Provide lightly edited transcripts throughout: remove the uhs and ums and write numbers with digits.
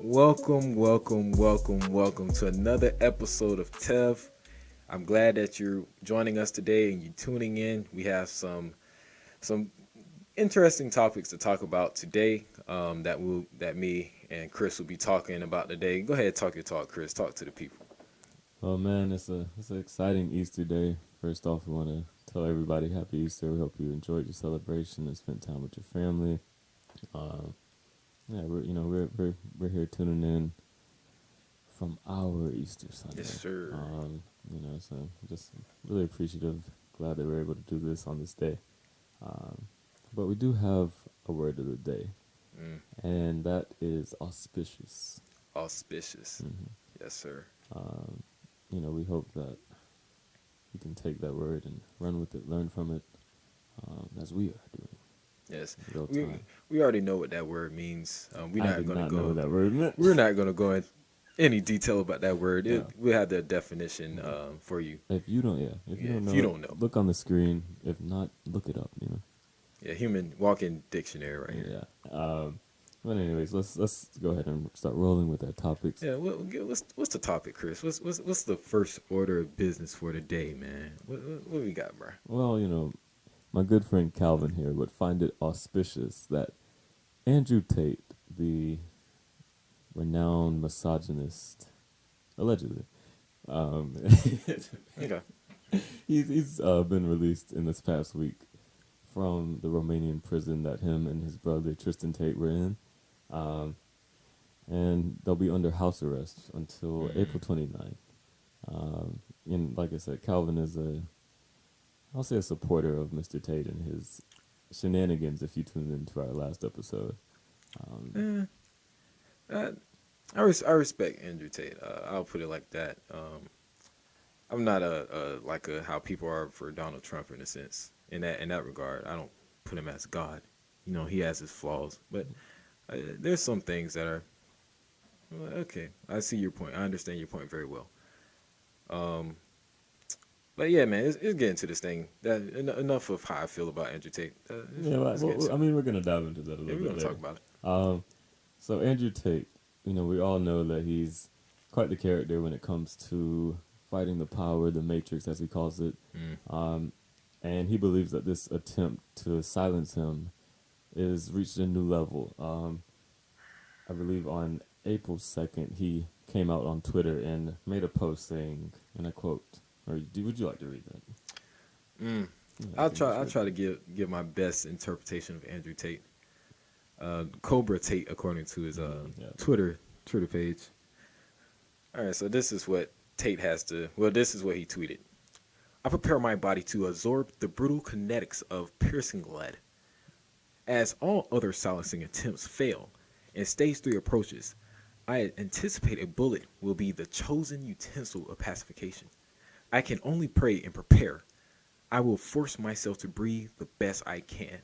Welcome to another episode of TEV. I'm glad that you're joining us today and you're tuning in. We have some interesting topics to talk about today. That me and Chris will be talking about today. Go ahead, talk your talk, Chris. Talk to the people. Well, man, it's an exciting Easter day. First off, we want to tell everybody Happy Easter. We hope you enjoyed your celebration and spent time with your family. We're here tuning in from our Easter Sunday. Yes, sir. So just really appreciative. Glad that we're able to do this on this day. But we do have a word of the day, and that is auspicious. Auspicious. Mm-hmm. Yes, sir. We hope that you can take that word and run with it, learn from it, as we are doing. Yes, in real time. we already know what that word means. We're not going to go. Know what that word meant. We're not going to go in any detail about that word. Yeah. We have the definition for you. If you don't know, look on the screen. If not, look it up. Yeah, human walk-in dictionary right here. Yeah. But anyways, let's go ahead and start rolling with our topics. Yeah. What's the topic, Chris? What's the first order of business for today, man? What we got, bro? Well, my good friend Calvin here would find it auspicious that Andrew Tate, the renowned misogynist, allegedly, Okay. he's been released in this past week from the Romanian prison that him and his brother Tristan Tate were in. And they'll be under house arrest until April 29th. And like I said, Calvin is I'll say a supporter of Mr. Tate and his shenanigans if you tuned into our last episode. I respect Andrew Tate. I'll put it like that. I'm not like how people are for Donald Trump in a sense. In that regard, I don't put him as God. He has his flaws, but there's some things that are okay. I see your point. I understand your point very well. But yeah, man, it's getting to this thing. Enough of how I feel about Andrew Tate. We're gonna dive into that a little bit. We're gonna later. talk about it. So Andrew Tate, we all know that he's quite the character when it comes to fighting the power, the matrix as he calls it. And he believes that this attempt to silence him is reached a new level. I believe on April 2nd, he came out on Twitter and made a post saying, and I quote, would you like to read that? I'll try to give my best interpretation of Andrew Tate. Cobra Tate, according to his Twitter page. All right, so this is what Tate this is what he tweeted. I prepare my body to absorb the brutal kinetics of piercing lead. As all other silencing attempts fail and stage 3 approaches, I anticipate a bullet will be the chosen utensil of pacification. I can only pray and prepare. I will force myself to breathe the best I can.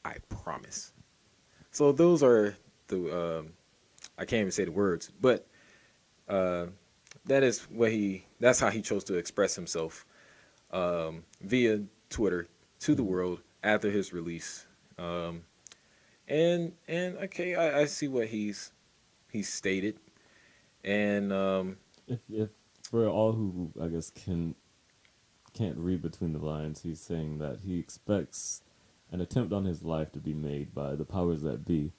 I promise. So those are I can't even say the words, but that's how he chose to express himself via Twitter to the world after his release. And okay, I see what he's stated, and if for all who I guess can't read between the lines, he's saying that he expects an attempt on his life to be made by the powers that be,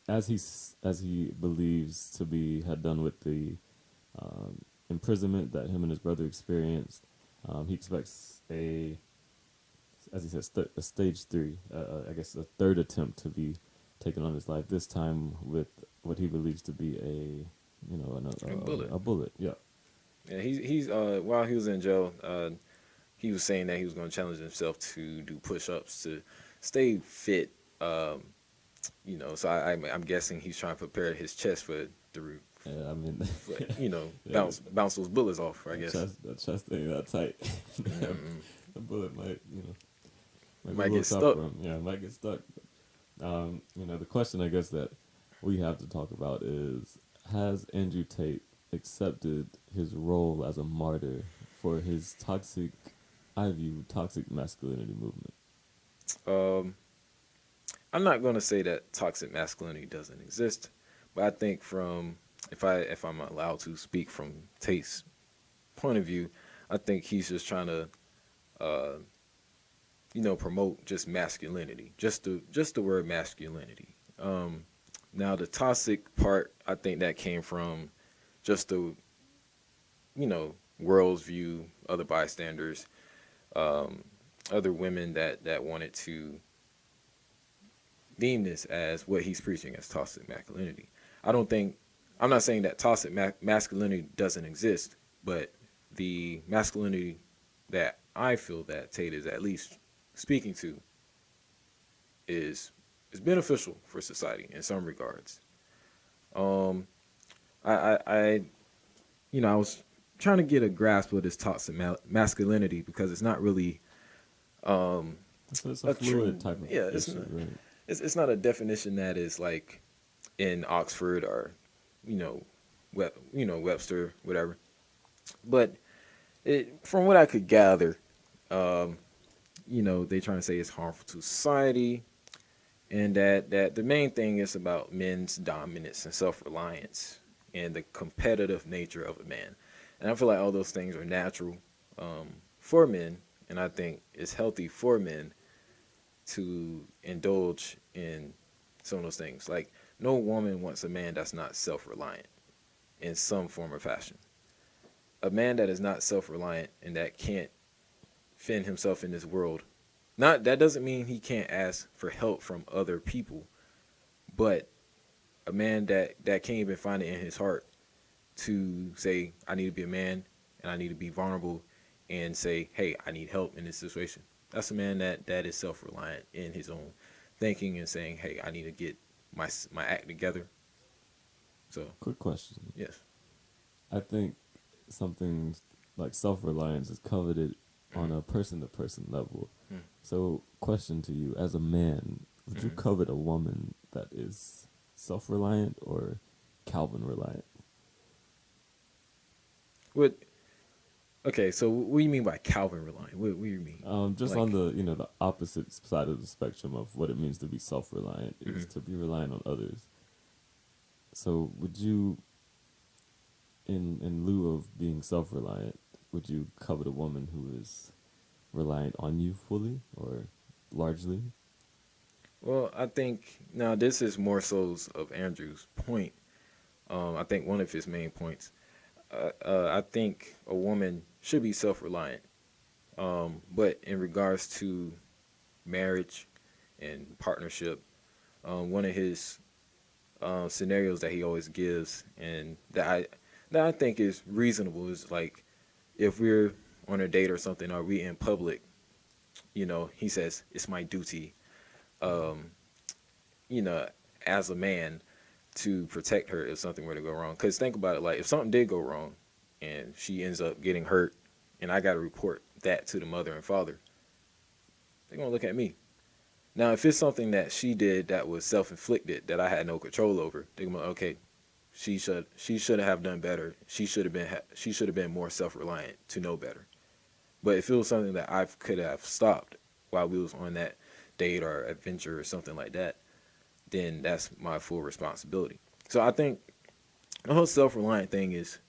as he believes to be had done with the imprisonment that him and his brother experienced. He expects as he says, a stage 3, I guess a third attempt to be taken on his life. This time with what he believes to be a bullet. Yeah. Yeah, he's while he was in jail, he was saying that he was going to challenge himself to do push-ups to stay fit. So I'm guessing he's trying to prepare his chest for the root. Yeah, I mean, bounce those bullets off. I guess that chest ain't that tight. The bullet might get stuck. Yeah, it might get stuck. The question I guess that we have to talk about is: has Andrew Tate accepted his role as a martyr for his toxic masculinity movement? I'm not going to say that toxic masculinity doesn't exist. But I think from if I'm allowed to speak from Tate's point of view, I think he's just trying to promote just masculinity, just the word masculinity. Now the toxic part, I think that came from just the world's view, other bystanders, other women that wanted to deem this as what he's preaching as toxic masculinity. I'm not saying that toxic masculinity doesn't exist, but the masculinity that I feel that Tate is at least speaking to is beneficial for society in some regards. I was trying to get a grasp of this toxic masculinity because it's not really So it's a fluid type of issue, right? It's not a definition that is like in Oxford or Webster, whatever. But from what I could gather, they trying to say it's harmful to society, and that the main thing is about men's dominance and self-reliance and the competitive nature of a man. And I feel like all those things are natural for men, and I think it's healthy for men to indulge in some of those things. Like, no woman wants a man that's not self-reliant in some form or fashion. A man that is not self-reliant and that can't fend himself in this world, that doesn't mean he can't ask for help from other people, but a man that can't even find it in his heart to say, I need to be a man and I need to be vulnerable and say, hey, I need help in this situation. That's a man that is self-reliant in his own thinking and saying, hey, I need to get my act together. So, quick question. Yes. I think something like self-reliance is coveted on a person-to-person level. So, question to you, as a man, would you covet a woman that is self-reliant or Calvin-reliant? Okay, so what do you mean by Calvin-reliant? What do you mean? Just like, on the opposite side of the spectrum of what it means to be self-reliant is to be reliant on others. So would you, in lieu of being self-reliant, would you covet a woman who is reliant on you fully or largely? Well, I think now this is more so of Andrew's point. I think one of his main points. I think a woman should be self-reliant, but in regards to marriage and partnership, one of his scenarios that he always gives and that I think is reasonable is like if we're on a date or something, or we in public, he says it's my duty, as a man to protect her if something were to go wrong. Because think about it, like if something did go wrong and she ends up getting hurt and I got to report that to the mother and father, they're going to look at me. Now, if it's something that she did that was self-inflicted that I had no control over, they're going to be like, okay, she should have done better. She should have been more self-reliant to know better. But if it was something that I could have stopped while we was on that date or adventure or something like that, then that's my full responsibility. So I think the whole self-reliant thing is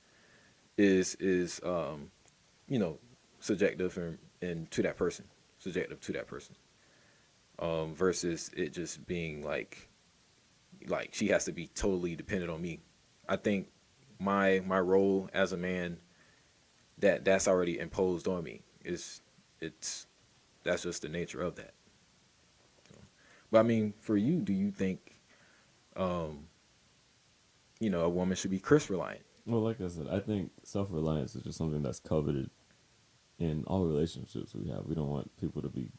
subjective and to that person, subjective to that person, versus it just being like she has to be totally dependent on me. I think my role as a man that's already imposed on me that's just the nature of that. But I mean, for you, do you think, a woman should be Chris reliant? Well, like I said, I think self-reliance is just something that's coveted in all relationships we have. We don't want people to be,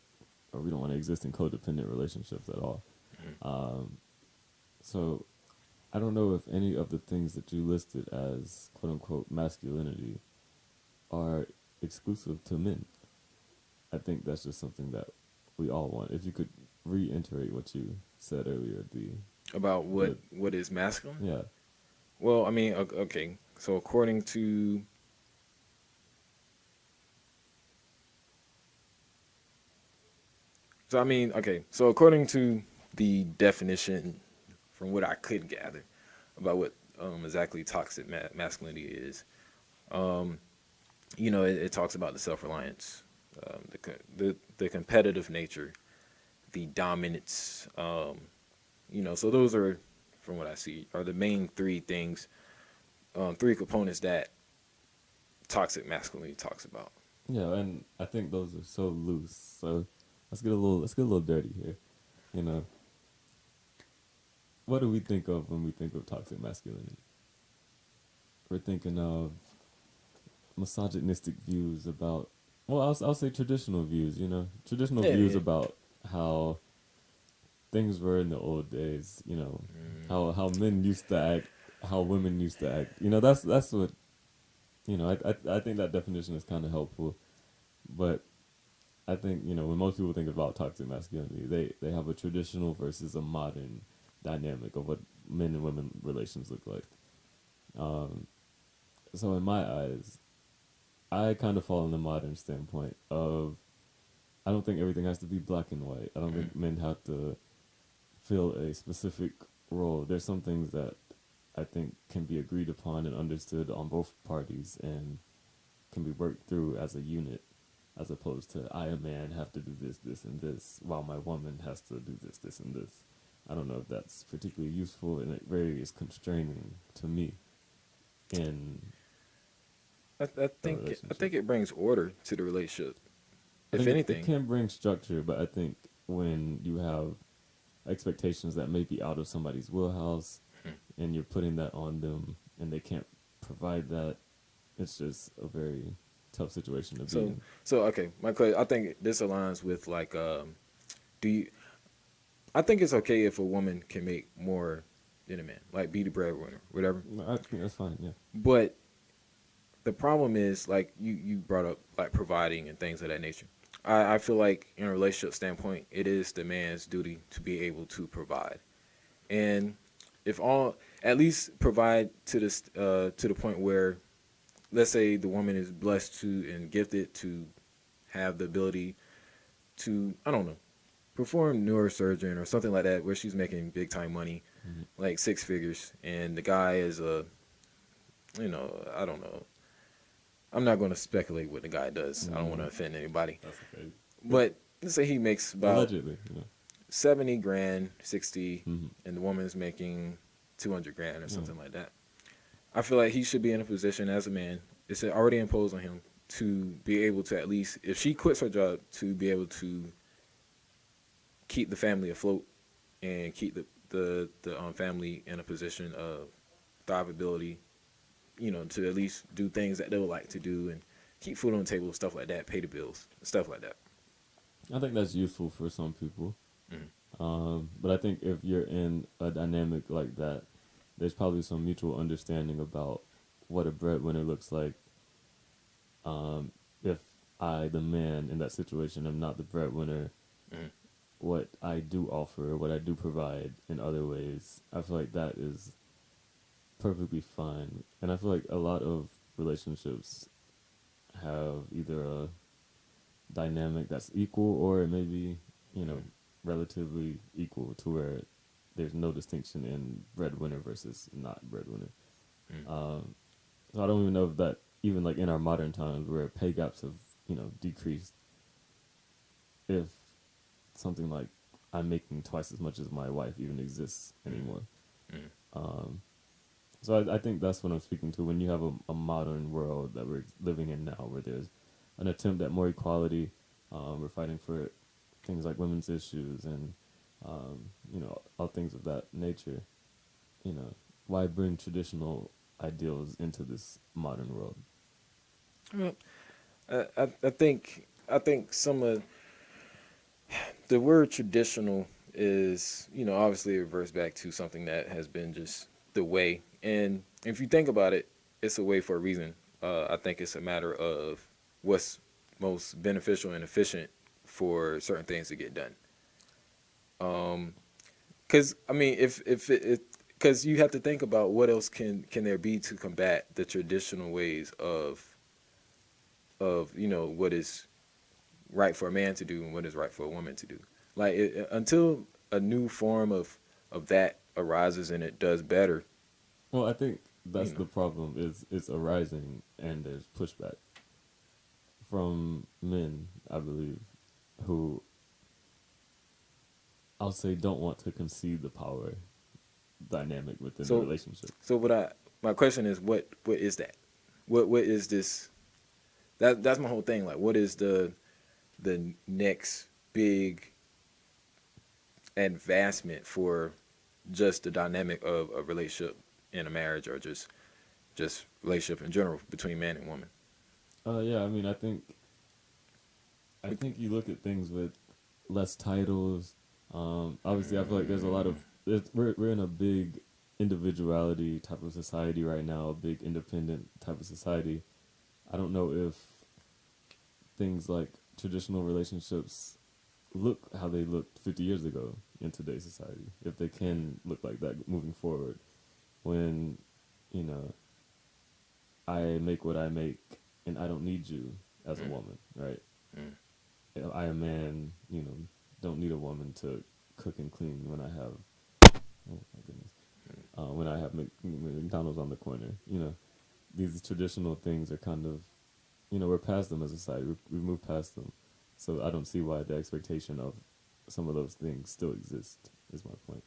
or we don't want to exist in codependent relationships at all. So I don't know if any of the things that you listed as quote unquote masculinity are exclusive to men. I think that's just something that we all want. If you could reiterate what you said earlier, about what is masculine? Yeah. Well, I mean, okay. So according to according to the definition, from what I could gather about what exactly toxic masculinity is. It talks about the self-reliance, the competitive nature, the dominance. So those are, from what I see, are the main three things, three components that toxic masculinity talks about. Yeah, and I think those are so loose. So let's get a little dirty here. What do we think of when we think of toxic masculinity? We're thinking of misogynistic views about, well, I'll say traditional views, traditional views about how things were in the old days, how men used to act, how women used to act. That's what, I think that definition is kind of helpful. But I think, when most people think about toxic masculinity, they have a traditional versus a modern dynamic of what men and women relations look like. So in my eyes, I kind of fall in the modern standpoint of, I don't think everything has to be black and white. I don't think men have to fill a specific role. There's some things that I think can be agreed upon and understood on both parties and can be worked through as a unit, as opposed to, I, a man, have to do this, this, and this, while my woman has to do this, this, and this. I don't know if that's particularly useful, and it very is constraining to me. I think it brings order to the relationship. If anything, it can bring structure, but I think when you have expectations that may be out of somebody's wheelhouse, and you're putting that on them, and they can't provide that, it's just a very tough situation to be in. So okay, my question, I think this aligns with like, I think it's okay if a woman can make more than a man, like be the breadwinner, whatever. I think that's fine, yeah. But the problem is, like you brought up, like providing and things of that nature. I feel like in a relationship standpoint, it is the man's duty to be able to provide, and at least provide to the point where, let's say the woman is blessed to and gifted to have the ability to, I don't know, perform neurosurgeon or something like that, where she's making big time money, like six figures, and the guy is I don't know. I'm not going to speculate what the guy does. I don't want to offend anybody. That's okay. But let's say he makes about allegedly, 70 grand, 60, and the woman's making 200 grand or something like that. I feel like he should be in a position as a man, it's already imposed on him, to be able to, at least, if she quits her job, to be able to keep the family afloat and keep the family in a position of thrivability, to at least do things that they would like to do and keep food on the table, stuff like that, pay the bills, stuff like that. I think that's useful for some people. But I think if you're in a dynamic like that, there's probably some mutual understanding about what a breadwinner looks like. If I, the man in that situation, am not the breadwinner, what I do offer, what I do provide in other ways, I feel like that is perfectly fine. And I feel like a lot of relationships have either a dynamic that's equal, or it may be, relatively equal, to where there's no distinction in breadwinner versus not breadwinner. So I don't even know if that, even like in our modern times where pay gaps have, decreased, if something like I'm making twice as much as my wife even exists anymore. So I think that's what I'm speaking to when you have a modern world that we're living in now, where there's an attempt at more equality. We're fighting for things like women's issues and, all things of that nature. Why bring traditional ideals into this modern world? Well, I think some of the word traditional is, obviously it reverts back to something that has been just the way. And if you think about it, it's a way for a reason. I think it's a matter of what's most beneficial and efficient for certain things to get done. Because because you have to think about what else can there be to combat the traditional ways of what is right for a man to do and what is right for a woman to do. Like until a new form of that arises and it does better, Well, I think that's the problem. Is it's arising and there's pushback from men, I believe, who I'll say don't want to concede the power dynamic within the relationship. So my question is, what is that? What is this? That's my whole thing. Like, what is the next big advancement for just the dynamic of a relationship in a marriage, or just relationship in general between man and woman? Yeah, I mean, I think you look at things with less titles. Obviously, I feel like there's a lot of we're in a big individuality type of society right now, a big independent type of society. I don't know if things like traditional relationships look how they looked 50 years ago in today's society, if they can look like that moving forward. When, I make what I make and I don't need you as a woman, right? I, a man, don't need a woman to cook and clean when I have, oh my goodness, when I have McDonald's on the corner. These traditional things are kind of, we're past them as a society. We've moved past them. So I don't see why the expectation of some of those things still exist, is my point.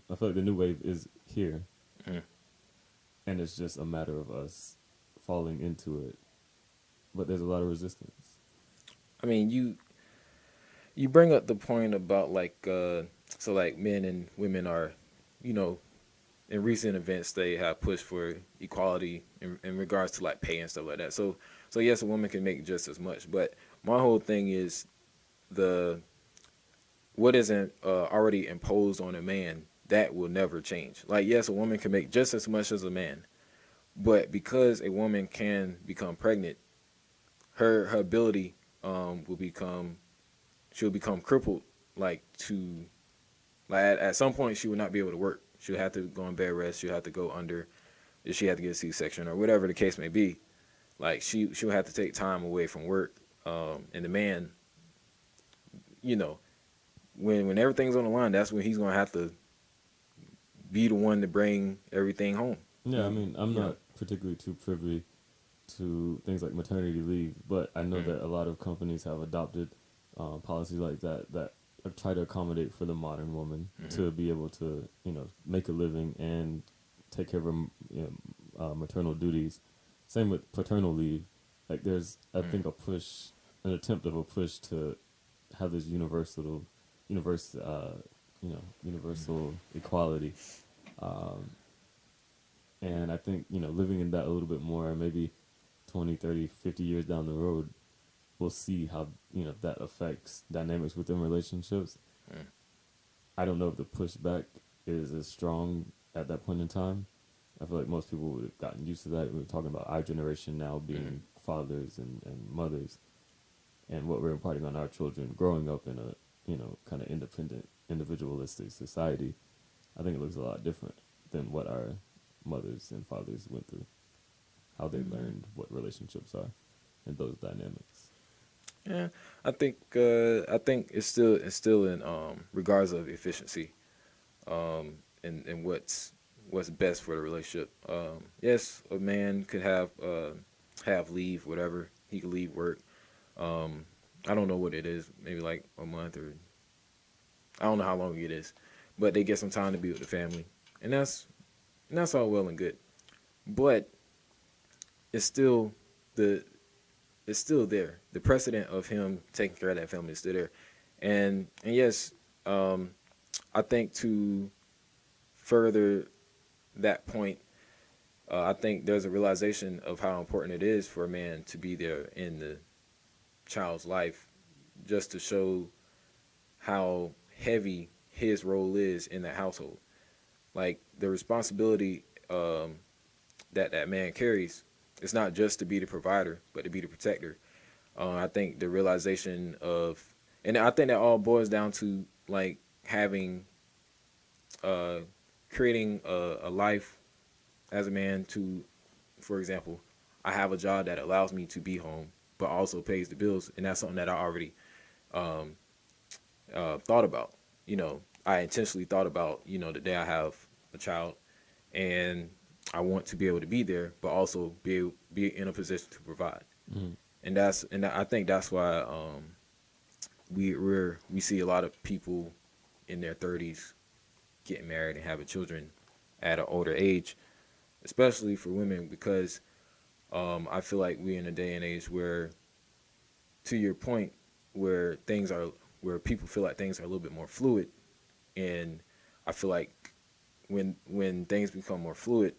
I feel like the new wave is here, and it's just a matter of us falling into it. But there's a lot of resistance. I mean, you bring up the point about like so like men and women are, in recent events they have pushed for equality in regards to like pay and stuff like that. So yes, a woman can make just as much, but my whole thing is what isn't already imposed on a man, that will never change. Like, yes, a woman can make just as much as a man, but because a woman can become pregnant, her ability she'll become crippled. Like at some point she will not be able to work. She'll have to go on bed rest. She'll have to go under, if she had to get a C-section or whatever the case may be. Like she'll have to take time away from work. And the man, when everything's on the line, that's when he's gonna have to be the one to bring everything home. Yeah, I mean, I'm not particularly too privy to things like maternity leave, but I know that a lot of companies have adopted policies like that try to accommodate for the modern woman to be able to, make a living and take care of her maternal duties. Same with paternal leave. Like, there's, I think, an attempt of a push to have this universal equality. And I think, living in that a little bit more, maybe 20, 30, 50 years down the road, we'll see how, that affects dynamics within relationships. I don't know if the pushback is as strong at that point in time. I feel like most people would have gotten used to that. We're talking about our generation now being fathers and mothers, and what we're imparting on our children growing up in a, kind of independent, individualistic society. I think it looks a lot different than what our mothers and fathers went through, how they learned what relationships are and those dynamics. Yeah, I think it's still in regards of efficiency, and what's best for the relationship. Yes, a man could have leave, whatever. He could leave work. I don't know what it is, maybe like a month, or I don't know how long it is, but they get some time to be with the family, and that's all well and good. But it's still there. The precedent of him taking care of that family is still there, and yes, I think to further that point, I think there's a realization of how important it is for a man to be there in the child's life, just to show how heavy his role is in the household. Like, the responsibility that man carries, it's not just to be the provider, but to be the protector. I think the realization of, and I think that all boils down to like having, creating a life as a man to, for example, I have a job that allows me to be home, but also pays the bills, and that's something that I already thought about. I intentionally thought about, the day I have a child, and I want to be able to be there, but also be in a position to provide. Mm. And I think that's why we see a lot of people in their 30s getting married and having children at an older age, especially for women, because I feel like we're in a day and age where, to your point, where people feel like things are a little bit more fluid, and I feel like when things become more fluid,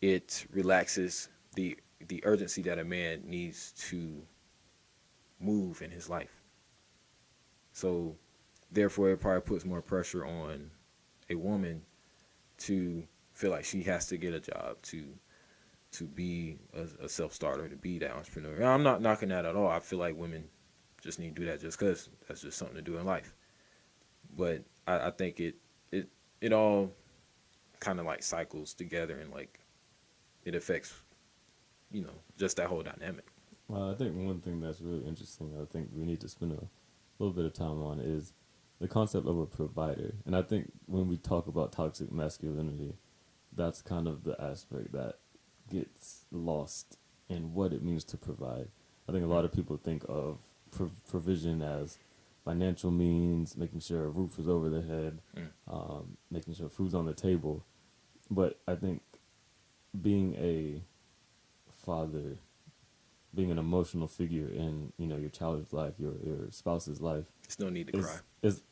it relaxes the urgency that a man needs to move in his life. So therefore, it probably puts more pressure on a woman to feel like she has to get a job to be a self-starter, to be that entrepreneur. And I'm not knocking that at all. I feel like women just need to do that just because that's just something to do in life. But I think it all kind of like cycles together, and like it affects, just that whole dynamic. Well, I think one thing that's really interesting, I think we need to spend a little bit of time on, is the concept of a provider. And I think when we talk about toxic masculinity, that's kind of the aspect that gets lost in what it means to provide. I think a lot of people think of provision as financial means, making sure a roof is over their head, making sure food's on the table. But I think being a father, being an emotional figure in your child's life, your spouse's life, There's no need to cry.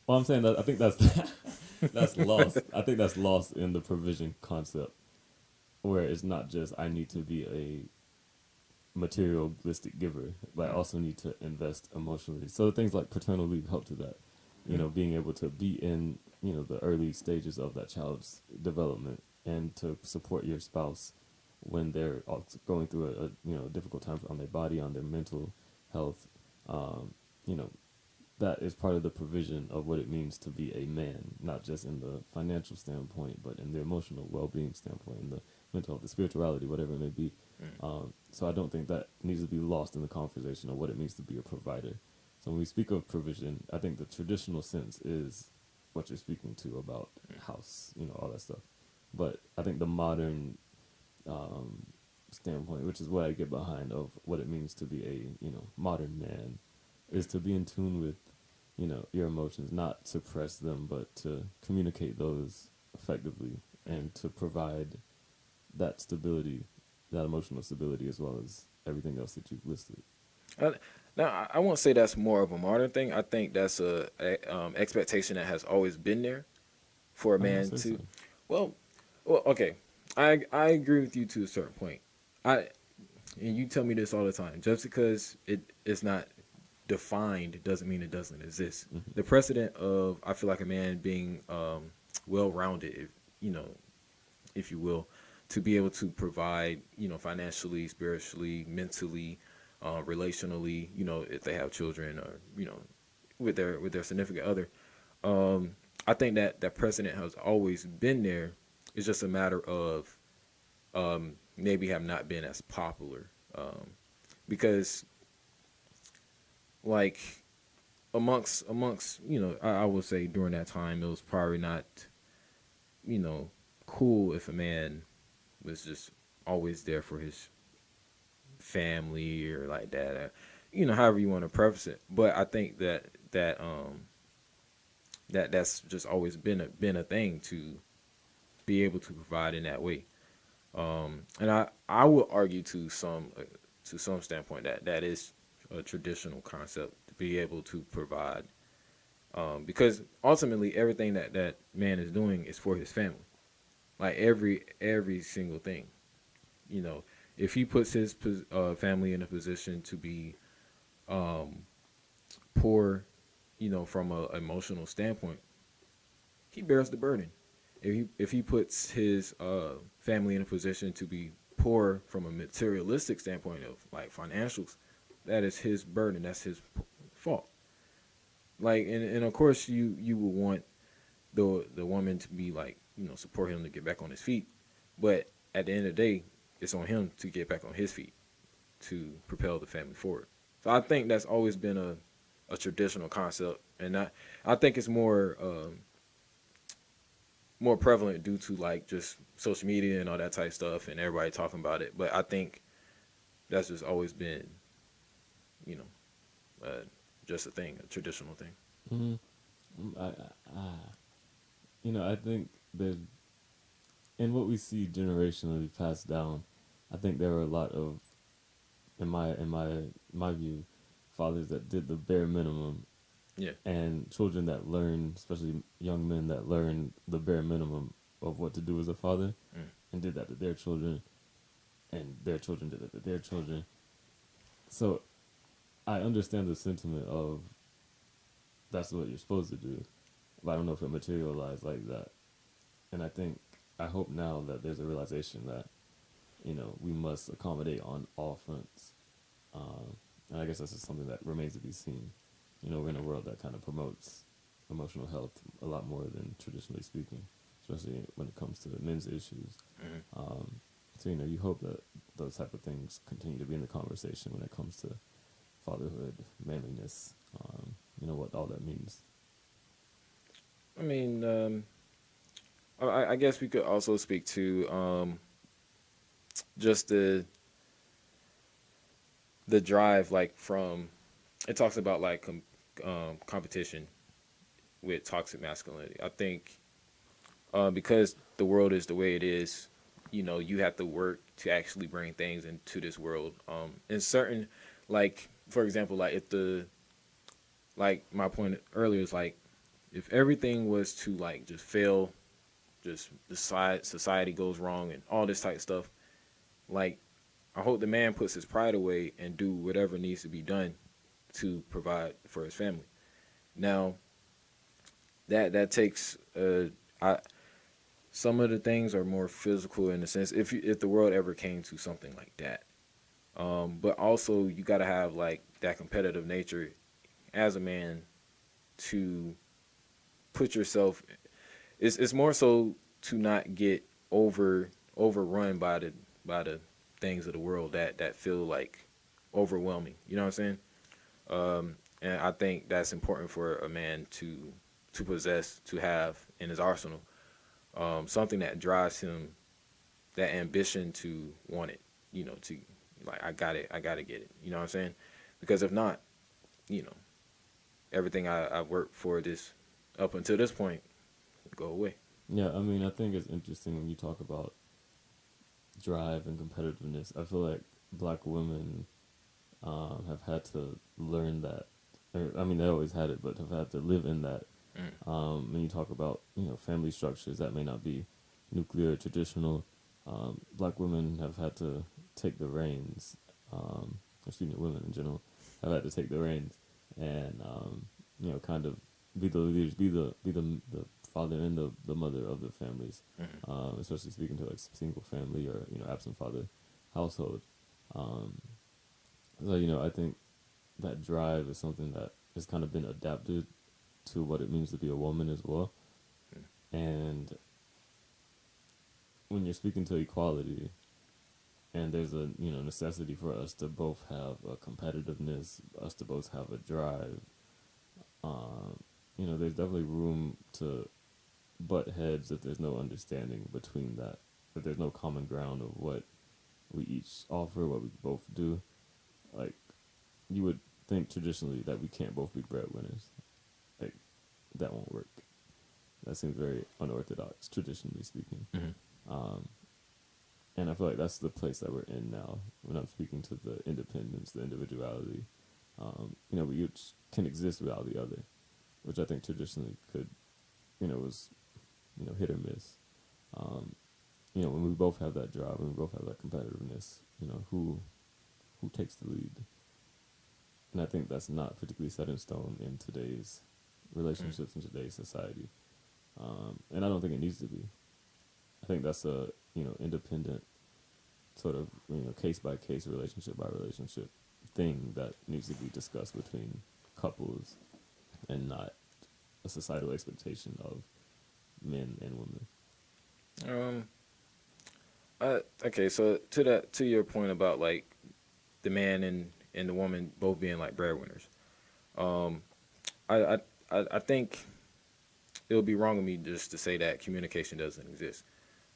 Well, I'm saying that I think that's that's lost. I think that's lost in the provision concept, where it's not just I need to be a materialistic giver, but I also need to invest emotionally. So things like paternal leave help to that. Being able to be in the early stages of that child's development and to support your spouse when they're going through a difficult time on their body, on their mental health. That is part of the provision of what it means to be a man, not just in the financial standpoint, but in the emotional well-being standpoint, in the mental health, the spirituality, whatever it may be. So I don't think that needs to be lost in the conversation of what it means to be a provider. So when we speak of provision, I think the traditional sense is what you're speaking to about house, all that stuff. But I think the modern standpoint, which is what I get behind of what it means to be a modern man, is to be in tune with your emotions, not suppress them, but to communicate those effectively and to provide that stability, that emotional stability, as well as everything else that you've listed. Now, I won't say that's more of a modern thing. I think that's a expectation that has always been there for a man to. So. Well, okay. I agree with you to a certain point. And you tell me this all the time. Just because it's not defined doesn't mean it doesn't exist. Mm-hmm. The precedent of, I feel like, a man being well-rounded, if you will, to be able to provide, financially, spiritually, mentally, relationally, if they have children or, with their significant other. I think that precedent has always been there. It's just a matter of maybe have not been as popular because, like, amongst I would say during that time it was probably not cool if a man was just always there for his family or like that, however you want to preface it. But I think that's just always been a thing to be able to provide in that way. And I would argue to some standpoint that is a traditional concept to be able to provide, because ultimately everything that man is doing is for his family. Like every single thing, if he puts his family in a position to be poor, from an emotional standpoint, he bears the burden. If he puts his family in a position to be poor from a materialistic standpoint of like financials, that is his burden. That's his fault. Like, and of course you would want the woman to be like, support him to get back on his feet. But at the end of the day, it's on him to get back on his feet to propel the family forward. So I think that's always been a traditional concept, and I think it's more more prevalent due to like just social media and all that type stuff and everybody talking about it. But I think that's just always been, you know, just a thing, a traditional thing. Mm-hmm. I think that in what we see generationally passed down, I think there are a lot of, in my view, fathers that did the bare minimum. Yeah. And children that learn, especially young men that learn the bare minimum of what to do as a father, and did that to their children, and their children did that to their children. So I understand the sentiment of that's what you're supposed to do, but I don't know if it materialized like that. And I hope now that there's a realization that, we must accommodate on all fronts. And I guess that's just something that remains to be seen. We're in a world that kind of promotes emotional health a lot more than traditionally speaking, especially when it comes to men's issues. So, you hope that those type of things continue to be in the conversation when it comes to fatherhood, manliness, what all that means. I mean, I guess we could also speak to just the drive, like from, it talks about like competition with toxic masculinity. I think because the world is the way it is, you have to work to actually bring things into this world. In certain, like, for example, like my point earlier is like, if everything was to like just fail, just the society goes wrong and all this type of stuff, like, I hope the man puts his pride away and do whatever needs to be done to provide for his family. Now, that takes some of the things are more physical in a sense, if the world ever came to something like that. But also you got to have like that competitive nature as a man to put yourself. It's more so to not get overrun by the things of the world that feel like overwhelming. You know what I'm saying? And I think that's important for a man to possess, to have in his arsenal. Something that drives him, that ambition to want it, to like, I got to get it. You know what I'm saying? Because if not, everything I worked for this up until this point go away. Yeah, I mean, I think it's interesting when you talk about drive and competitiveness. I feel like black women have had to learn that. I mean, they always had it, but have had to live in that. When you talk about, family structures that may not be nuclear, traditional, black women have had to take the reins. Women in general have had to take the reins and, kind of be the leaders, be the father and the mother of the families, especially speaking to like single family or, absent father household. So, I think that drive is something that has kind of been adapted to what it means to be a woman as well. And when you're speaking to equality and there's a, necessity for us to both have a competitiveness, us to both have a drive, there's definitely room to butt heads if there's no understanding between that, if there's no common ground of what we each offer, what we both do. Like, you would think traditionally that we can't both be breadwinners. Like, that won't work. That seems very unorthodox, traditionally speaking. And I feel like that's the place that we're in now when I'm speaking to the independence, the individuality. We each can exist without the other, which I think traditionally could, was, hit or miss. When we both have that drive, when we both have that competitiveness, who takes the lead? And I think that's not particularly set in stone in today's relationships in today's society. And I don't think it needs to be. I think that's a, independent sort of, case by case, relationship by relationship thing that needs to be discussed between couples and not a societal expectation of men and women. Okay, so to your point about like the man and the woman both being like breadwinners, I think it'll be wrong of me just to say that communication doesn't exist.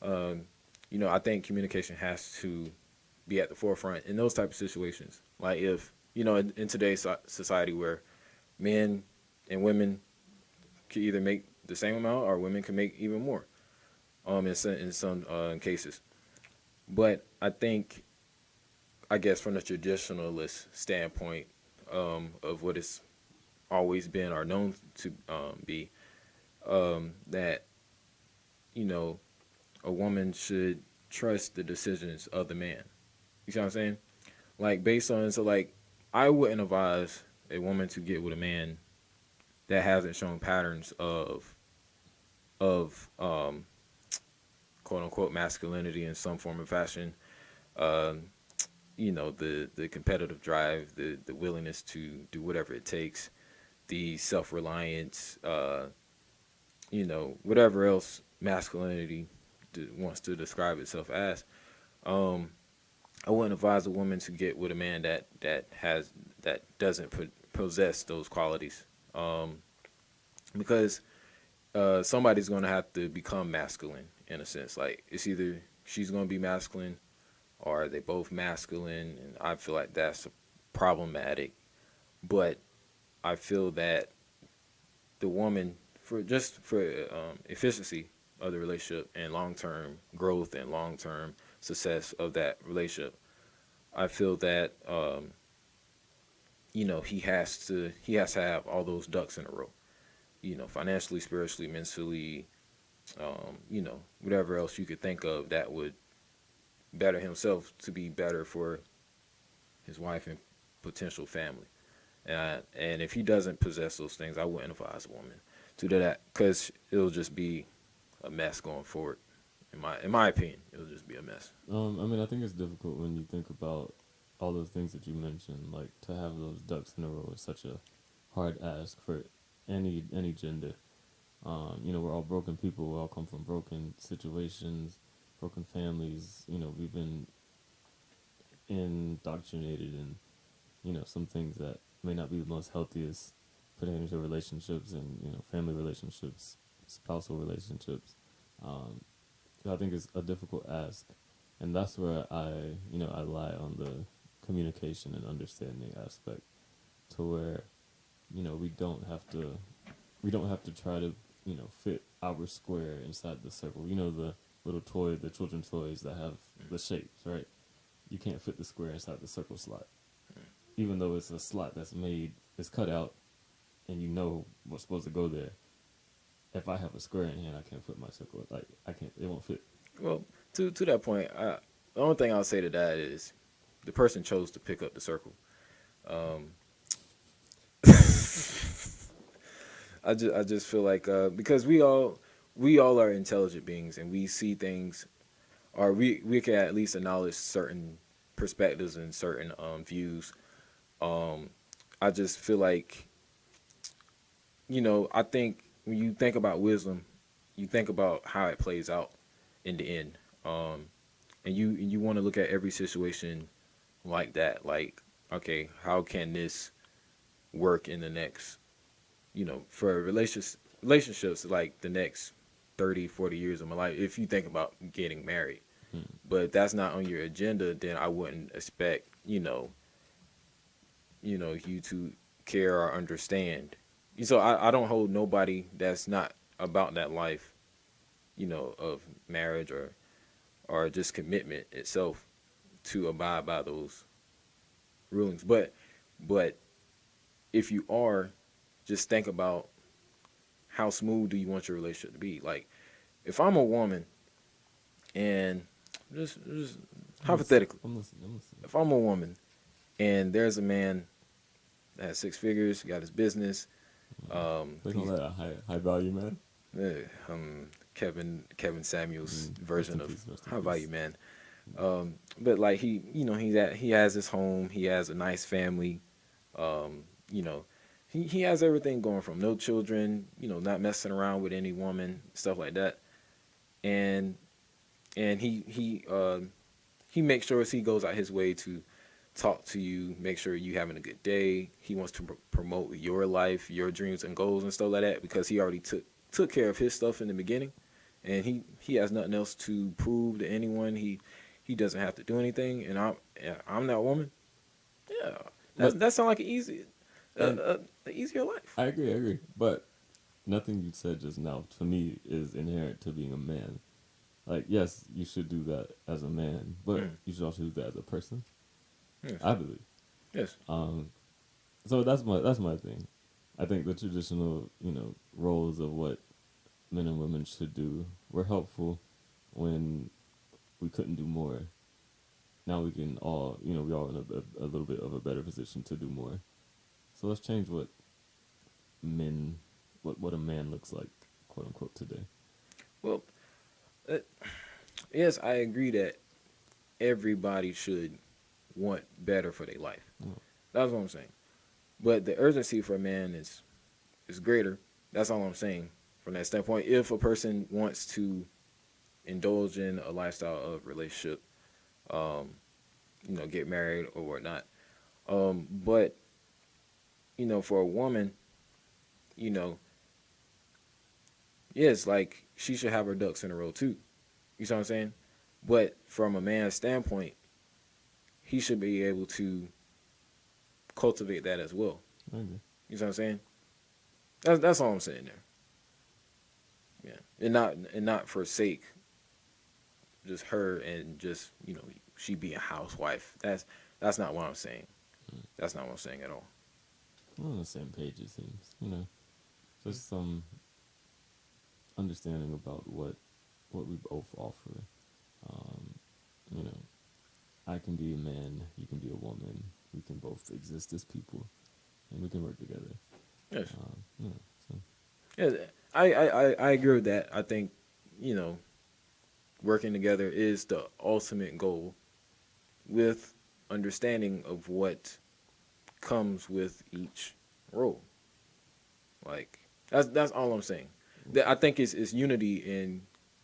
I think communication has to be at the forefront in those type of situations. Like if, in today's society where men and women can either make the same amount or women can make even more, in some cases. But I guess from the traditionalist standpoint, of what it's always been or known to be, that, a woman should trust the decisions of the man. You see what I'm saying? Like I wouldn't advise a woman to get with a man that hasn't shown patterns of quote unquote masculinity in some form or fashion. The competitive drive, the willingness to do whatever it takes, the self-reliance, whatever else masculinity wants to describe itself as. I wouldn't advise a woman to get with a man that doesn't possess those qualities, because somebody's going to have to become masculine in a sense. Like it's either she's going to be masculine or they both masculine, and I feel like that's problematic. But I feel that the woman, for efficiency of the relationship and long-term growth and long-term success of that relationship, I feel that he has to have all those ducks in a row. Financially, spiritually, mentally, whatever else you could think of that would better himself to be better for his wife and potential family. And if he doesn't possess those things, I wouldn't advise a woman to do that, because it'll just be a mess going forward. In my opinion, it'll just be a mess. I think it's difficult when you think about all those things that you mentioned. Like, to have those ducks in a row is such a hard ask for any gender. We're all broken people. We all come from broken situations, broken families. We've been indoctrinated in, some things that may not be the most healthiest pertaining to relationships and, family relationships, spousal relationships. I think it's a difficult ask, and that's where I lie on the communication and understanding aspect, to where, we don't have to try to, fit our square inside the circle. The little the children's toys that have the shapes, right? You can't fit the square inside the circle slot, even though it's a slot it's cut out, and what's supposed to go there. If I have a square in hand, I can't put my circle. Like, I can't. It won't fit. Well, to that point, the only thing I'll say to that is the person chose to pick up the circle. I just feel like because we all are intelligent beings, and we see things, or we can at least acknowledge certain perspectives and certain views. I just feel like, I think when you think about wisdom, you think about how it plays out in the end, and you want to look at every situation like that. Like, okay, how can this work in the next, for relationships like the next 30, 40 years of my life, if you think about getting married. But if that's not on your agenda, then I wouldn't expect, you to care or understand. So I don't hold nobody that's not about that life, of marriage or just commitment itself, to abide by those rulings. But if you are, just think about how smooth do you want your relationship to be. Like, if I'm a woman, and just hypothetically, I'm listening. if I'm a woman and there's a man that has 6 figures, got his business, they call that a high value man. Kevin Samuel's version of high value man. But like he has his home, he has a nice family, he has everything going from no children, not messing around with any woman, stuff like that, and he makes sure he goes out his way to talk to you, make sure you having a good day. He wants to promote your life, your dreams and goals and stuff like that, because he already took took care of his stuff in the beginning, and he has nothing else to prove to anyone. He doesn't have to do anything, and I'm that woman. Yeah, that sounds like an easier life. I agree. But nothing you said just now to me is inherent to being a man. Like, yes, you should do that as a man, but you should also do that as a person. Yes. I believe. Yes. So that's my thing. I think the traditional, roles of what men and women should do were helpful when we couldn't do more. Now we can all, we all in a little bit of a better position to do more. So let's change what a man looks like, quote unquote, today. Well, yes, I agree that everybody should want better for their life. That's what I'm saying. But the urgency for a man is greater. That's all I'm saying from that standpoint. If a person wants to indulge in a lifestyle of relationship, get married or whatnot. But, for a woman, yes, like she should have her ducks in a row too. You see what I'm saying? But from a man's standpoint, he should be able to cultivate that as well. Okay. You see what I'm saying? That's all I'm saying there. Yeah, and not forsake just her and just she be a housewife. That's not what I'm saying. That's not what I'm saying at all. We're on the same page, it seems. Just some understanding about what we both offer. I can be a man, you can be a woman. We can both exist as people, and we can work together. Yes. So. Yeah, I agree with that. I think, working together is the ultimate goal, with understanding of what comes with each role. Like that's all I'm saying. I think it's unity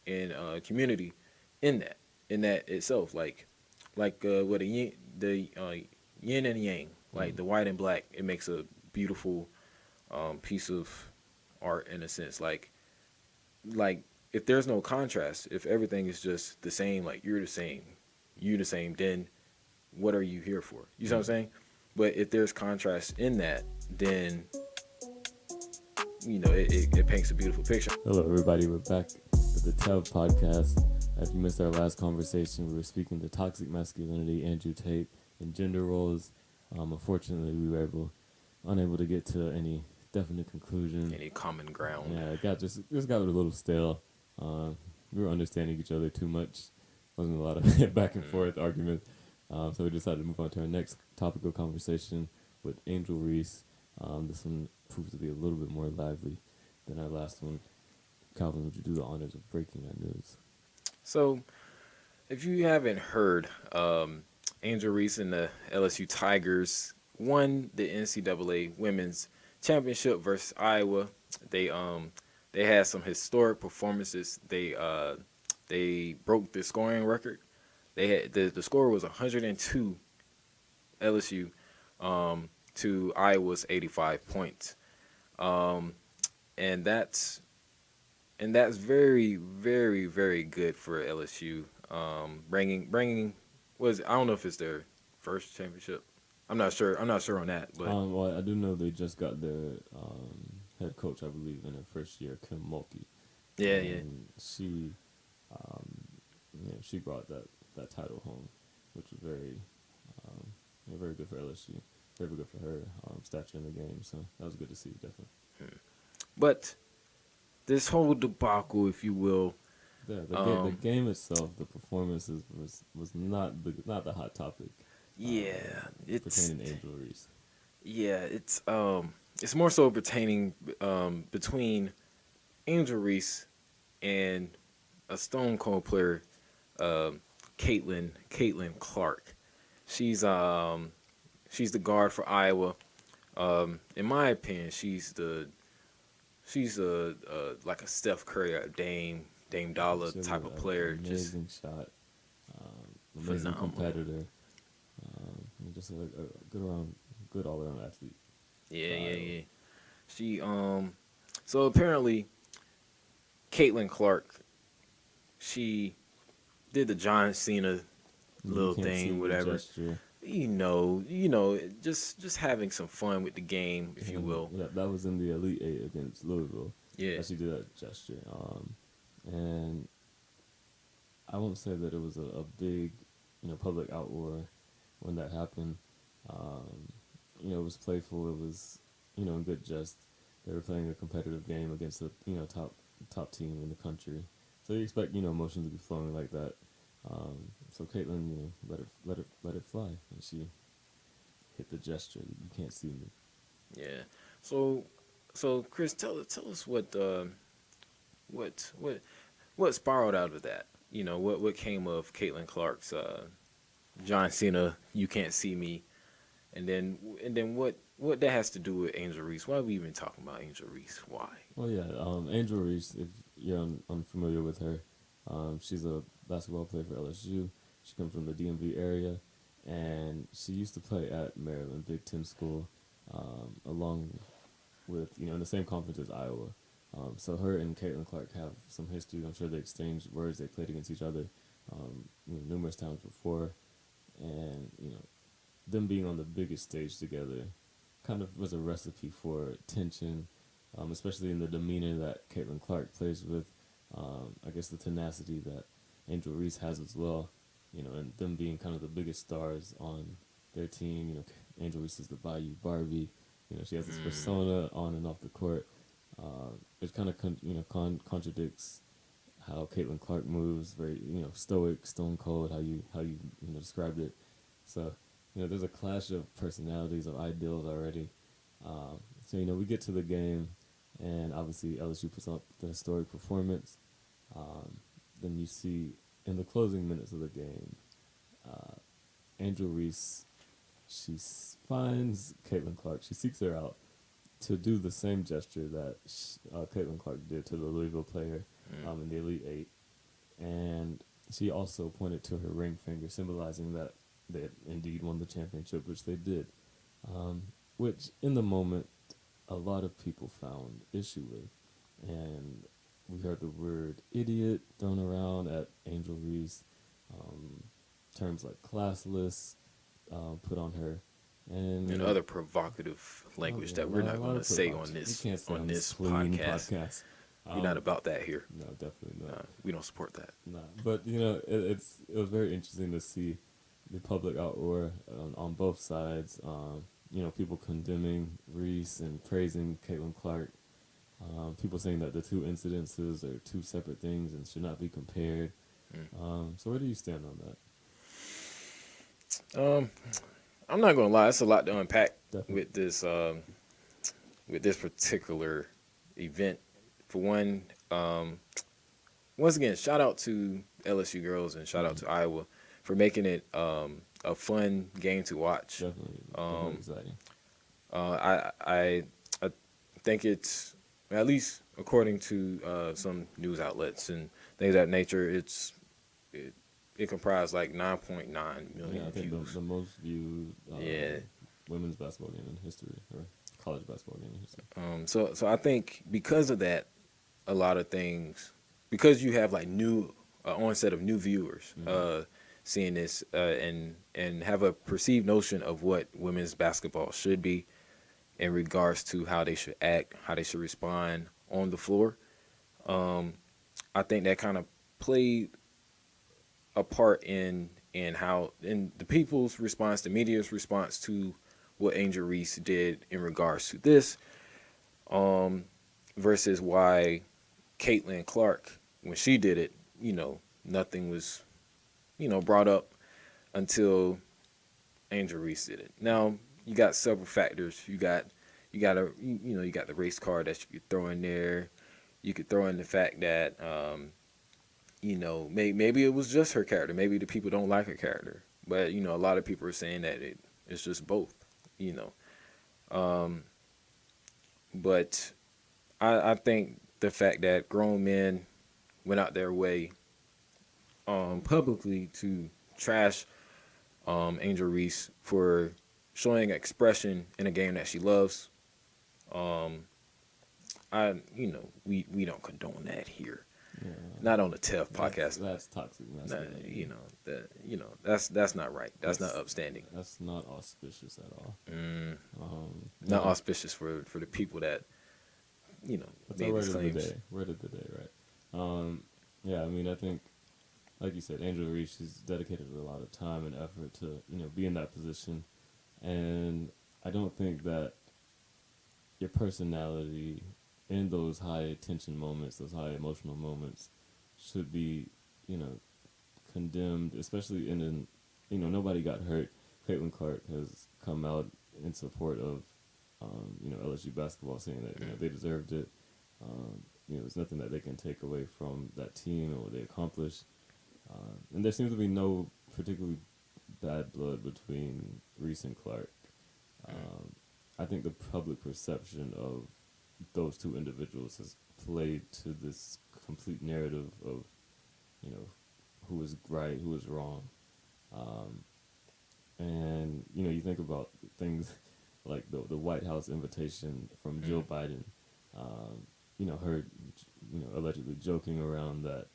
in community in that itself. Like with the yin and yang, like the white and black, it makes a beautiful piece of art in a sense. Like if there's no contrast, if everything is just the same, like you're the same, then what are you here for? You know what I'm saying? But if there's contrast in that, then it paints a beautiful picture. Hello, everybody. We're back with the TEV Podcast. If you missed our last conversation, we were speaking to toxic masculinity, Andrew Tate, and gender roles. Unfortunately, we were unable to get to any definite conclusion. Any common ground. Yeah, it just got a little stale. We were understanding each other too much. Wasn't a lot of back and forth argument. So we decided to move on to our next topical conversation with Angel Reese. This one proves to be a little bit more lively than our last one. Calvin, would you do the honors of breaking that news? So, if you haven't heard, Angel Reese and the LSU Tigers won the NCAA Women's Championship versus Iowa. They had some historic performances. They broke the scoring record. They had the score was 102 LSU to Iowa's 85 points, and that's very, very, very good for LSU. Bringing I don't know if it's their first championship. I'm not sure on that, but well, I do know they just got their head coach, I believe, in her first year, Kim Mulkey. Yeah. She, she brought that title home, which was very, very good for LSU. Very good for her stature in the game. So that was good to see, definitely. But this whole debacle, if you will, the game itself, the performances was not the hot topic. Yeah, it's pertaining to Angel Reese. Yeah, it's more so pertaining between Angel Reese and a Stone Cold player, Caitlin Clark. She's the guard for Iowa. In my opinion, she's like a Steph Curry, a Dame Dollar type of player. Amazing shot, amazing competitor. Just a good all around athlete. Yeah. She so apparently Caitlin Clark, she did the John Cena little thing, whatever. Just having some fun with the game, if you will. Yeah, that was in the Elite Eight against Louisville. Yeah, that she did that gesture. And I won't say that it was a big, public outroar when that happened. It was playful. It was, in good jest. They were playing a competitive game against a, top team in the country. So you expect, emotions to be flowing like that. So Caitlin, let it fly, and she hit the gesture. You can't see me. Yeah. So Chris, tell us what spiraled out of that. What came of Caitlin Clark's John Cena, you can't see me, and then what that has to do with Angel Reese. Why are we even talking about Angel Reese? Why? Well, yeah, Angel Reese, if you're unfamiliar with her, she's a basketball player for LSU. She comes from the DMV area, and she used to play at Maryland, Big Ten school, along with, in the same conference as Iowa. So her and Caitlin Clark have some history. I'm sure they exchanged words. They played against each other numerous times before. And, them being on the biggest stage together kind of was a recipe for tension, especially in the demeanor that Caitlin Clark plays with. I guess the tenacity that Angel Reese has as well, and them being kind of the biggest stars on their team. Angel Reese is the Bayou Barbie. She has this persona on and off the court. It kind of contradicts how Caitlin Clark moves, very stoic, stone cold. How you described it. So there's a clash of personalities, of ideals already. So we get to the game, and obviously LSU puts up the historic performance. Then you see in the closing minutes of the game, Andrew Reese, she finds Caitlin Clark. She seeks her out to do the same gesture that Caitlin Clark did to the Louisville player in the Elite Eight. And she also pointed to her ring finger, symbolizing that they had indeed won the championship, which they did. Which, in the moment, a lot of people found issue with. And we heard the word idiot thrown around at Angel Reese. Terms like classless put on her. And other provocative language that we're not going to say on this podcast. We're not about that here. No, definitely not. We don't support that. No, but it was very interesting to see the public outroar on both sides. People condemning Reese and praising Caitlin Clark. People saying that the two incidences are two separate things and should not be compared. So where do you stand on that? I'm not gonna lie, it's a lot to unpack Definitely. with this particular event. For one, once again, shout out to LSU girls and shout out to Iowa for making it a fun game to watch. Definitely exciting. I think it's, at least according to some news outlets and things of that nature, it comprised like 9.9 million I think views. The most viewed women's basketball game in history, or college basketball game in history. So I think because of that, a lot of things, because you have like new onset of new viewers seeing this and have a perceived notion of what women's basketball should be in regards to how they should act, how they should respond on the floor. I think that kind of played a part in the people's response, the media's response to what Angel Reese did in regards to this, versus why Caitlin Clark, when she did it, nothing was, brought up until Angel Reese did it. Now you got several factors. You got the race card that you could throw in there. You could throw in the fact that maybe it was just her character. Maybe the people don't like her character. But, a lot of people are saying that it's just both, But I think the fact that grown men went out their way publicly to trash Angel Reese for showing expression in a game that she loves, we don't condone that here. Yeah. Not on the TEV podcast. That's toxic masculinity. That's not right. That's not upstanding. That's not auspicious at all. Not auspicious for the people that that's made our these claims. Word of the day, right? Yeah, I mean, I think, like you said, Andrew Reese has dedicated a lot of time and effort to be in that position, and I don't think that your personality in those high tension moments, those high emotional moments, should be, condemned, especially nobody got hurt. Caitlin Clark has come out in support of, LSU basketball, saying that, they deserved it. There's nothing that they can take away from that team and what they accomplished. And there seems to be no particularly bad blood between Reese and Clark. I think the public perception of those two individuals has played to this complete narrative of, who is right, who is wrong. And, you think about things like the White House invitation from Joe Biden, her, allegedly joking around that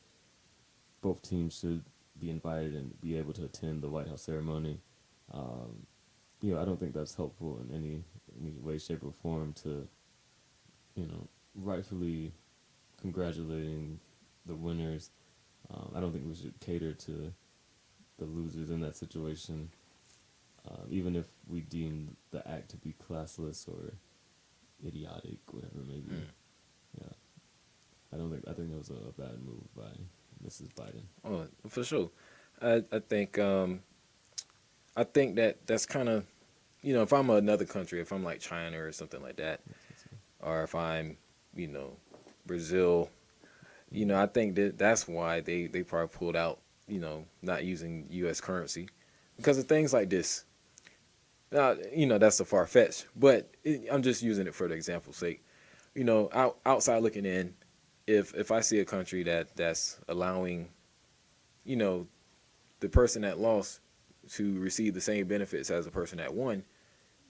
both teams should be invited and be able to attend the White House ceremony. I don't think that's helpful in any way, shape, or form to, rightfully congratulating the winners. I don't think we should cater to the losers in that situation, even if we deem the act to be classless or idiotic, whatever it may be. Yeah, I think that was a bad move by Mrs. Biden. Oh, for sure. I think that's kind of, if I'm another country, if I'm like China or something like that, or if I'm, Brazil, I think that's why they probably pulled out, not using U.S. currency because of things like this. Now, that's a far fetched, but I'm just using it for the example's sake. Outside looking in, if I see a country that's allowing, the person that lost to receive the same benefits as the person that won,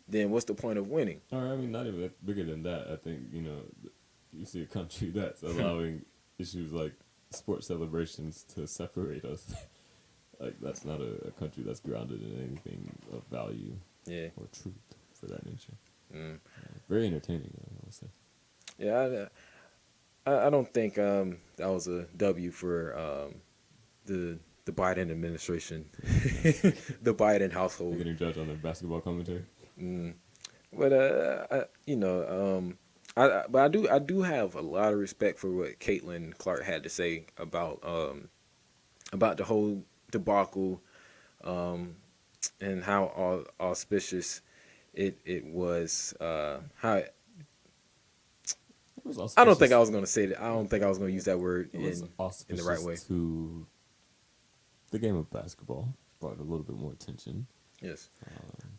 then what's the point of winning? Or, I mean, not even bigger than that. I think, you see a country that's allowing issues like sports celebrations to separate us. Like, that's not a country that's grounded in anything of value or truth for that nature. Very entertaining, I would say. Yeah, I don't think that was a W for the Biden administration, the Biden household. You're getting judged on the basketball commentary. But I do have a lot of respect for what Caitlin Clark had to say about the whole debacle, and how auspicious it was. How I don't think I was going to say that. I don't think I was going to use that word in the right way. To the game of basketball, brought a little bit more attention. Yes.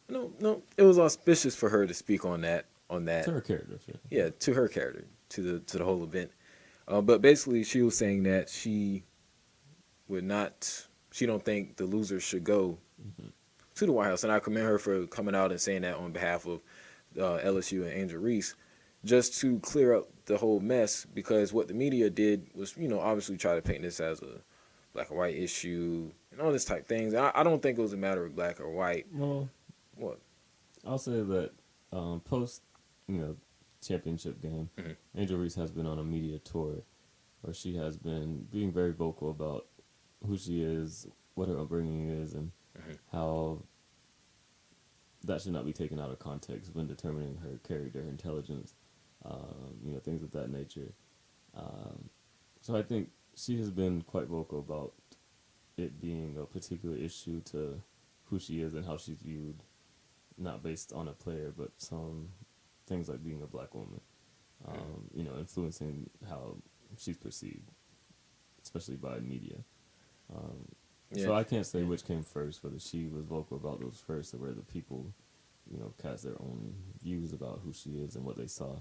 No, it was auspicious for her to speak on that. To her character, sure. Yeah, to her character, to the whole event. But basically, she was saying that she don't think the losers should go to the White House, and I commend her for coming out and saying that on behalf of LSU and Andrew Reese, just to clear up the whole mess. Because what the media did was, obviously try to paint this as a black or white issue and all this type of things. I don't think it was a matter of black or white. Well, what? I'll say that post, championship game, Angel Reese has been on a media tour where she has been being very vocal about who she is, what her upbringing is, and how that should not be taken out of context when determining her character, her intelligence, things of that nature. So I think she has been quite vocal about it being a particular issue to who she is and how she's viewed, not based on a player, but some things like being a black woman, influencing how she's perceived, especially by media. So I can't say which came first, whether she was vocal about those first or whether people, cast their own views about who she is and what they saw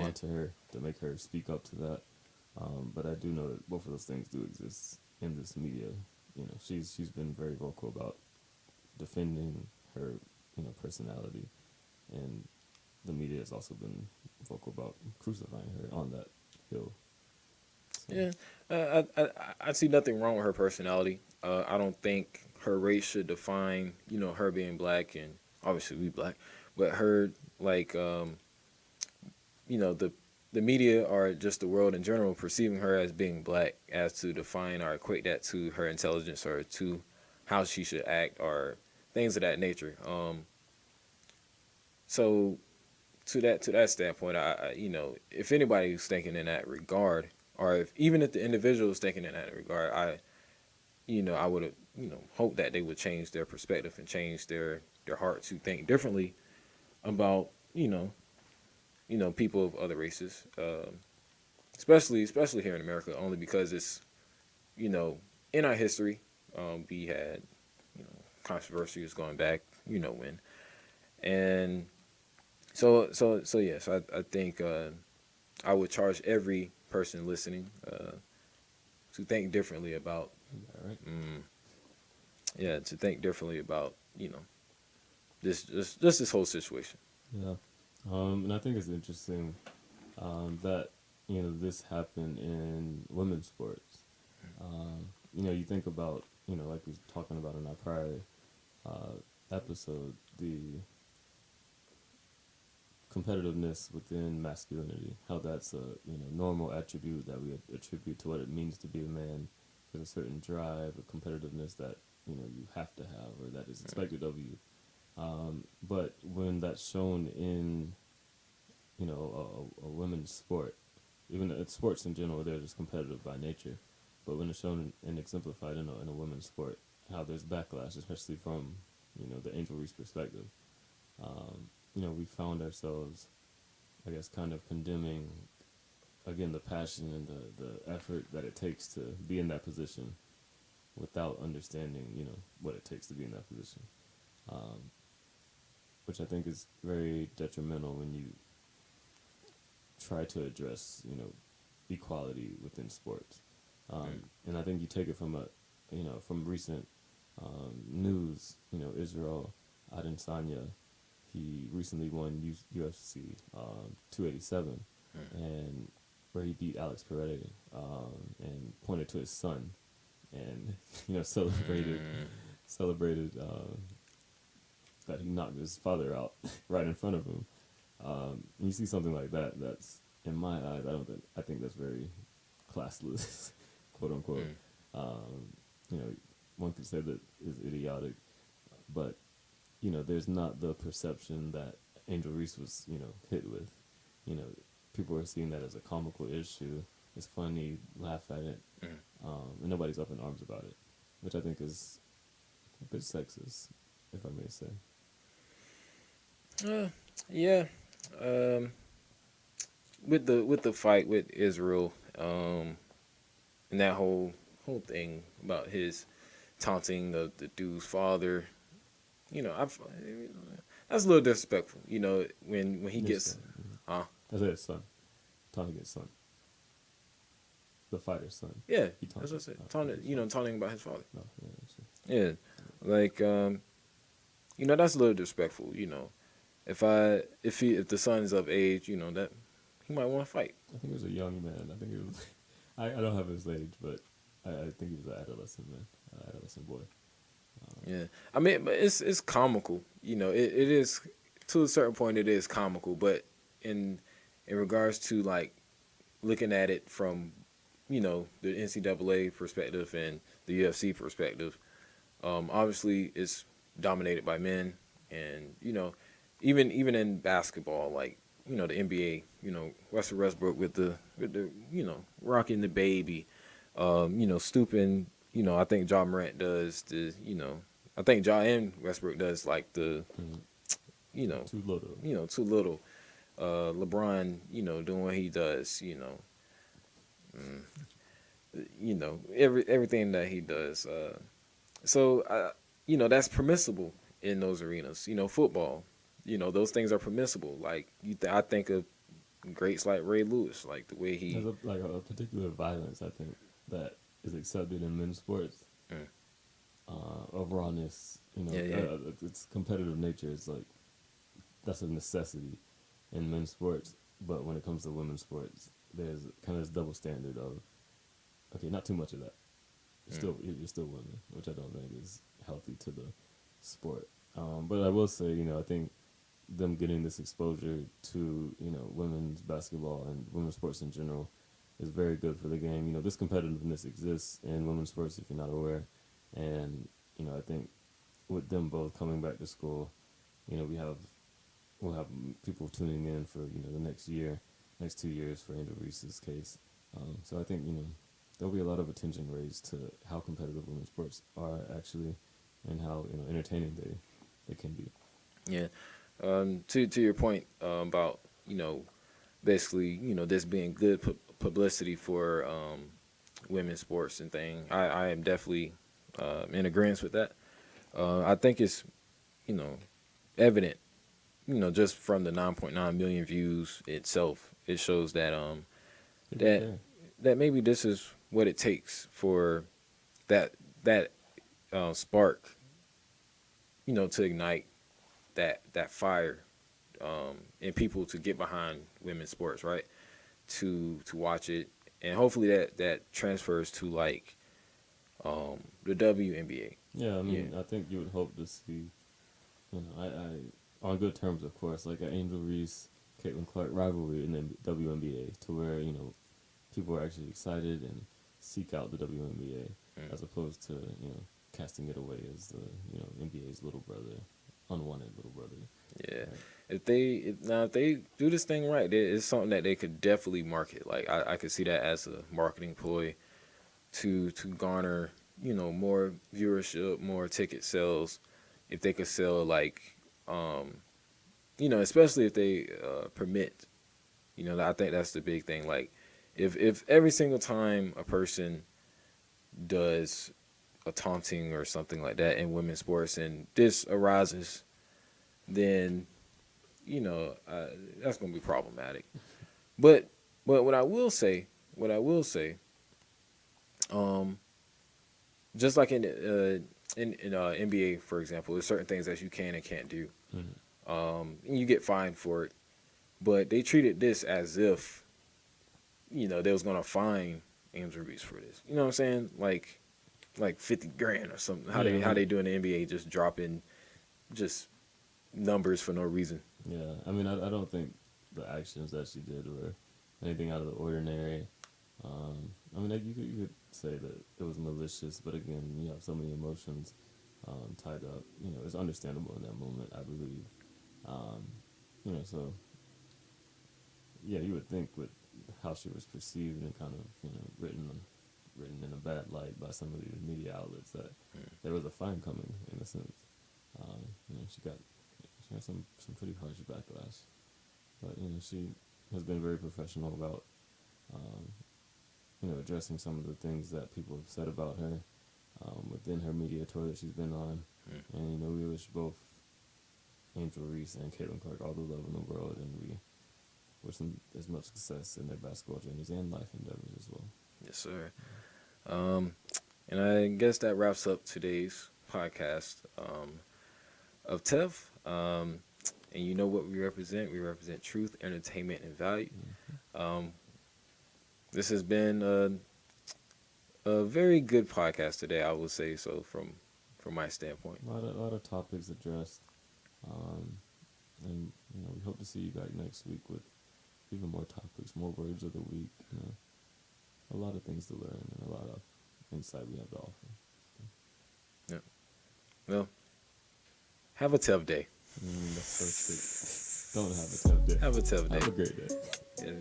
onto her to make her speak up to that. But I do know that both of those things do exist in this media. She's been very vocal about defending her, personality and the media has also been vocal about crucifying her on that hill. So. Yeah, I see nothing wrong with her personality. I don't think her race should define, her being black, and obviously we black, but her like, the media or just the world in general perceiving her as being black as to define or equate that to her intelligence or to how she should act or things of that nature. So to that standpoint, if anybody's thinking in that regard, or if the individual is thinking in that regard, I would hope that they would change their perspective and change their heart to think differently about people of other races, especially here in America, only because it's in our history, we had controversies going back when, and so yes, I think I would charge every person listening to think differently about Right. To think differently about this whole situation. Yeah. And I think it's interesting that this happened in women's sports. You think about like we were talking about in our prior episode, the competitiveness within masculinity, how that's a normal attribute that we attribute to what it means to be a man. There's a certain drive, a competitiveness that you have to have or that is expected of you. But when that's shown in a women's sport, even in sports in general, they're just competitive by nature. But when it's shown and exemplified in a women's sport, how there's backlash, especially from the Angel Reese perspective. We found ourselves, I guess, kind of condemning, again, the passion and the effort that it takes to be in that position without understanding, what it takes to be in that position. Which I think is very detrimental when you try to address, equality within sports. And I think you take it from from recent news, Israel Adesanya, he recently won UFC 287, and where he beat Alex Pereira, and pointed to his son, and celebrated that he knocked his father out right in front of him. You see something like that. That's, in my eyes, I think that's very classless, quote unquote. One could say that is idiotic, but there's not the perception that Angel Reese was, hit with. People are seeing that as a comical issue. It's funny, laugh at it, and nobody's up in arms about it, which I think is a bit sexist, if I may say. Yeah. With the fight with Israel, and that whole thing about his taunting the dude's father, that's a little disrespectful. When he gets, I said his son, taunting his son, the fighter's son. Yeah, that's what I said. Taunting about his father. No, yeah, like that's a little disrespectful. If the son's of age, that he might want to fight. I think he was a young man. I think he was. I don't have his age, but I think he was an adolescent man, adolescent boy. Yeah, I mean, but it's comical. It is, to a certain point. It is comical, but in regards to like looking at it from the NCAA perspective and the UFC perspective, obviously it's dominated by men, and even in basketball, like the NBA, Russell Westbrook with the rocking the baby, stooping. I think Ja Morant does the, I think Ja and Westbrook does like the, too little. Too little. LeBron, doing what he does, everything that he does. So that's permissible in those arenas. Football, those things are permissible. Like I think of greats like Ray Lewis, like the way he. There's a particular violence, I think, that is accepted in men's sports. Of rawness, its competitive nature is like, that's a necessity. in men's sports, but when it comes to women's sports, there's kind of this double standard of, okay, not too much of that. You're still women, which I don't think is healthy to the sport. But I will say, I think them getting this exposure to, women's basketball and women's sports in general is very good for the game. This competitiveness exists in women's sports, if you're not aware. And, I think with them both coming back to school, we'll have people tuning in for, the next 2 years for Andrew Reese's case. So I think, there'll be a lot of attention raised to how competitive women's sports are actually and how, entertaining they can be. Yeah. To your point about, basically, this being good publicity for women's sports and thing, I am definitely in agreement with that. I think it's, evident, just from the 9.9 million views itself, it shows that that maybe this is what it takes for that spark, to ignite that fire in people to get behind women's sports, right? To watch it, and hopefully that transfers to like the WNBA. Yeah, I mean, I think you would hope to see, I on good terms, of course, like an Angel Reese, Caitlin Clark rivalry in the WNBA, to where people are actually excited and seek out the WNBA as opposed to casting it away as the NBA's little brother, unwanted little brother. Yeah, right. If they do this thing right, it's something that they could definitely market. Like I could see that as a marketing ploy to garner more viewership, more ticket sales. If they could sell like especially if they permit, I think that's the big thing. Like if every single time a person does a taunting or something like that in women's sports and this arises, then that's going to be problematic. But what I will say, just like in NBA, for example, there's certain things that you can and can't do. And you get fined for it. But they treated this as if, they was going to fine Andrew Reese for this. You know what I'm saying? Like $50,000 or something. How they do in the NBA, just dropping just numbers for no reason. Yeah, I mean, I don't think the actions that she did were anything out of the ordinary. I mean, you could say that it was malicious, but again, you have so many emotions tied up. It's understandable in that moment, I believe. So yeah, you would think with how she was perceived and kind of written in a bad light by some of these media outlets that there was a fine coming in a sense. She got some pretty harsh backlash, but she has been very professional about addressing some of the things that people have said about her within her media tour that she's been on. And we wish both Angel Reese and Caitlin Clark all the love in the world, and we wish them as much success in their basketball journeys and life endeavors as well. Yes, sir. And I guess that wraps up today's podcast of TEV. And you know what we represent? We represent truth, entertainment, and value. This has been a very good podcast today, I would say so, from my standpoint. A lot of topics addressed. And we hope to see you back next week with even more topics, more words of the week, a lot of things to learn and a lot of insight we have to offer. Yeah. Well, have a TEV day. That's so sweet. Don't have a TEV day. Have a TEV day. Have a great day. Yeah.